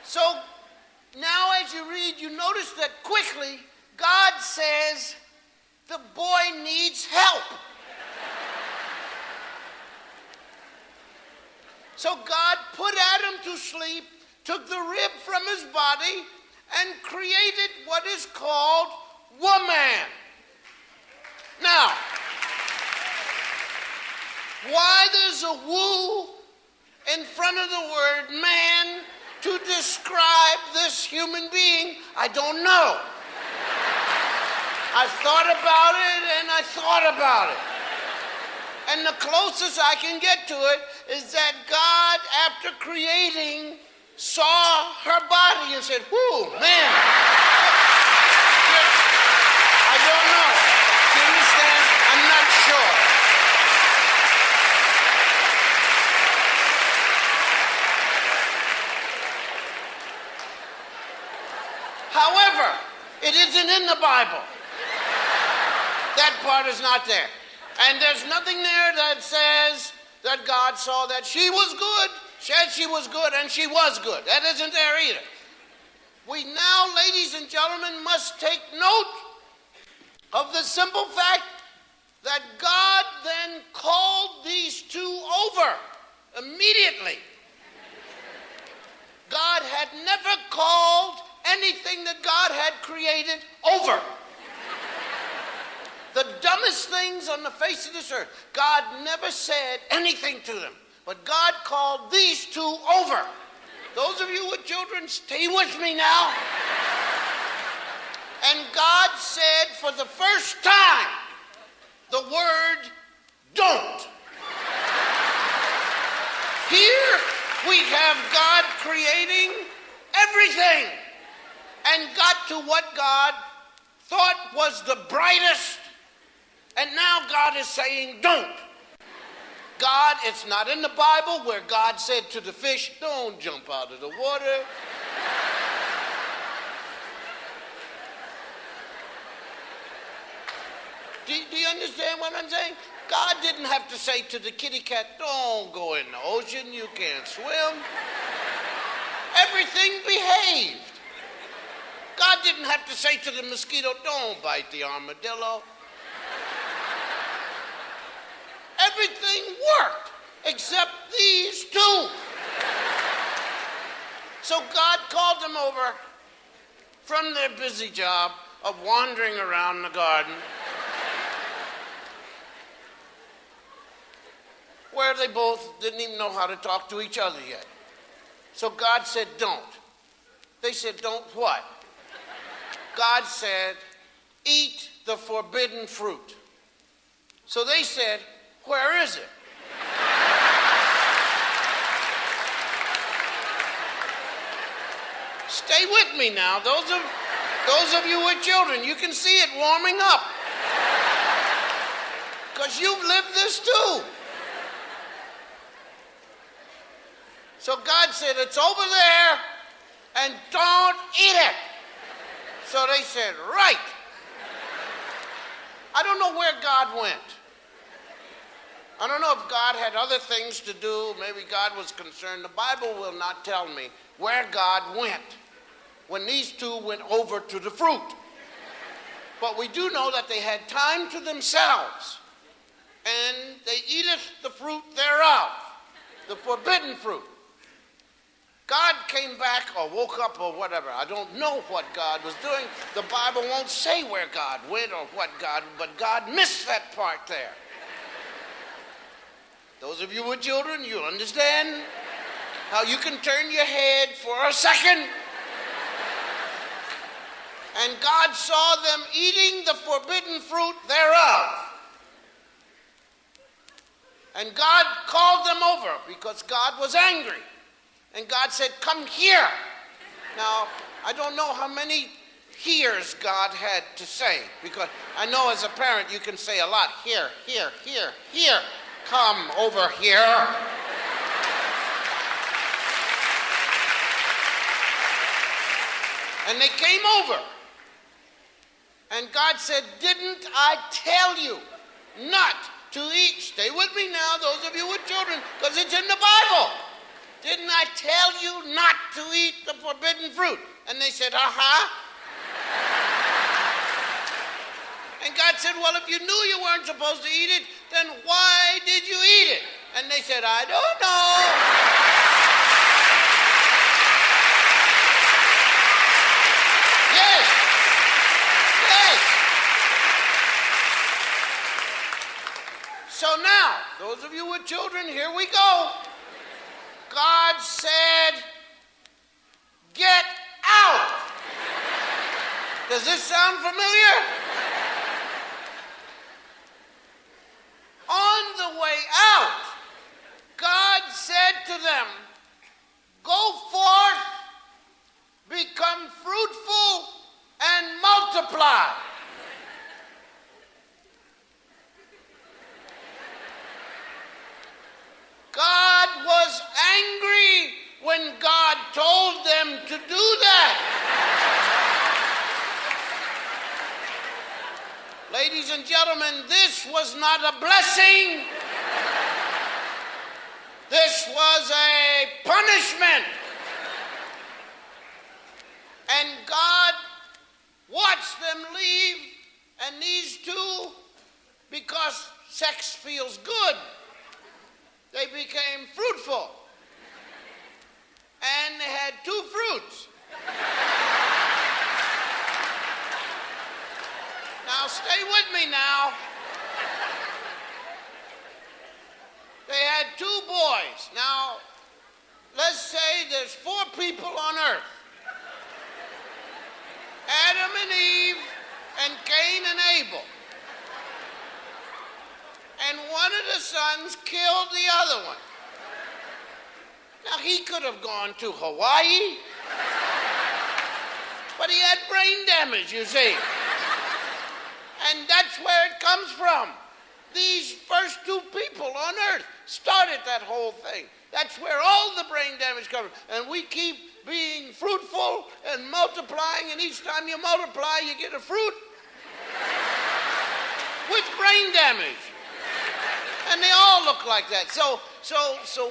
So now as you read, you notice that quickly God says the boy needs help. So God put Adam to sleep, took the rib from his body, and created what is called woman. Now, why there's a woo in front of the word man to describe this human being, I don't know. I thought about it and I thought about it. And the closest I can get to it is that God, after creating, saw her body and said, whoo, man. I don't know. Do you understand? I'm not sure. However, it isn't in the Bible. That part is not there. And there's nothing there that says that God saw that she was good, said she was good, and she was good. That isn't there either. We now, ladies and gentlemen, must take note of the simple fact that God then called these two over immediately. God had never called anything that God had created over. The dumbest things on the face of this earth, God never said anything to them. But God called these two over. Those of you with children, stay with me now. And God said for the first time the word don't. Here we have God creating everything and got to what God thought was the brightest. And now God is saying, don't. God, it's not in the Bible where God said to the fish, don't jump out of the water. Do you understand what I'm saying? God didn't have to say to the kitty cat, don't go in the ocean, you can't swim. Everything behaved. God didn't have to say to the mosquito, don't bite the armadillo. Everything worked except these two. So God called them over from their busy job of wandering around the garden, where they both didn't even know how to talk to each other yet. So God said, don't. They said, don't what? God said, eat the forbidden fruit. So they said, where is it? Stay with me now. Those of you with children, you can see it warming up. Because you've lived this too. So God said, it's over there, and don't eat it. So they said, right. I don't know where God went. I don't know if God had other things to do. Maybe God was concerned. The Bible will not tell me where God went when these two went over to the fruit. But we do know that they had time to themselves. And they eateth the fruit thereof, the forbidden fruit. God came back or woke up or whatever. I don't know what God was doing. The Bible won't say where God went or what God, but God missed that part there. Those of you with children, you understand how you can turn your head for a second. And God saw them eating the forbidden fruit thereof. And God called them over because God was angry. And God said, come here. Now, I don't know how many here's God had to say, because I know as a parent you can say a lot. Here, here, here, here. Come over here. And they came over. And God said, didn't I tell you not to eat? Stay with me now, those of you with children, because it's in the Bible. Didn't I tell you not to eat the forbidden fruit? And they said, uh-huh. And God said, well, if you knew you weren't supposed to eat it, then why did you eat it? And they said, I don't know. Yes. So now, those of you with children, here we go. God said, get out. Does this sound familiar? On the way out, God said to them, go forth, become fruitful, and multiply. God was angry when God told them to do that. Ladies and gentlemen, this was not a blessing. This was a punishment. And God watched them leave, and these two, because sex feels good, they became fruitful. And they had 2 fruits. Now, stay with me now. They had 2 boys. Now, let's say there's 4 people on earth. Adam and Eve and Cain and Abel. And one of the sons killed the other one. Now, he could have gone to Hawaii, but he had brain damage, you see. And that's where it comes from. These first 2 people on earth started that whole thing. That's where all the brain damage comes from. And we keep being fruitful and multiplying, and each time you multiply, you get a fruit with brain damage. And they all look like that. So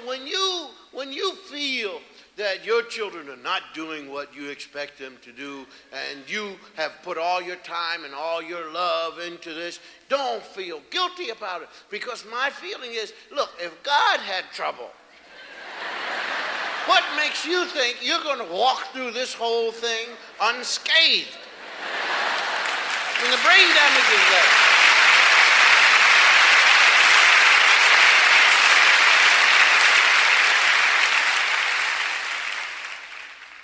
when you feel that your children are not doing what you expect them to do, and you have put all your time and all your love into this, don't feel guilty about it. Because my feeling is, look, if God had trouble, what makes you think you're going to walk through this whole thing unscathed? I mean, the brain damage is there.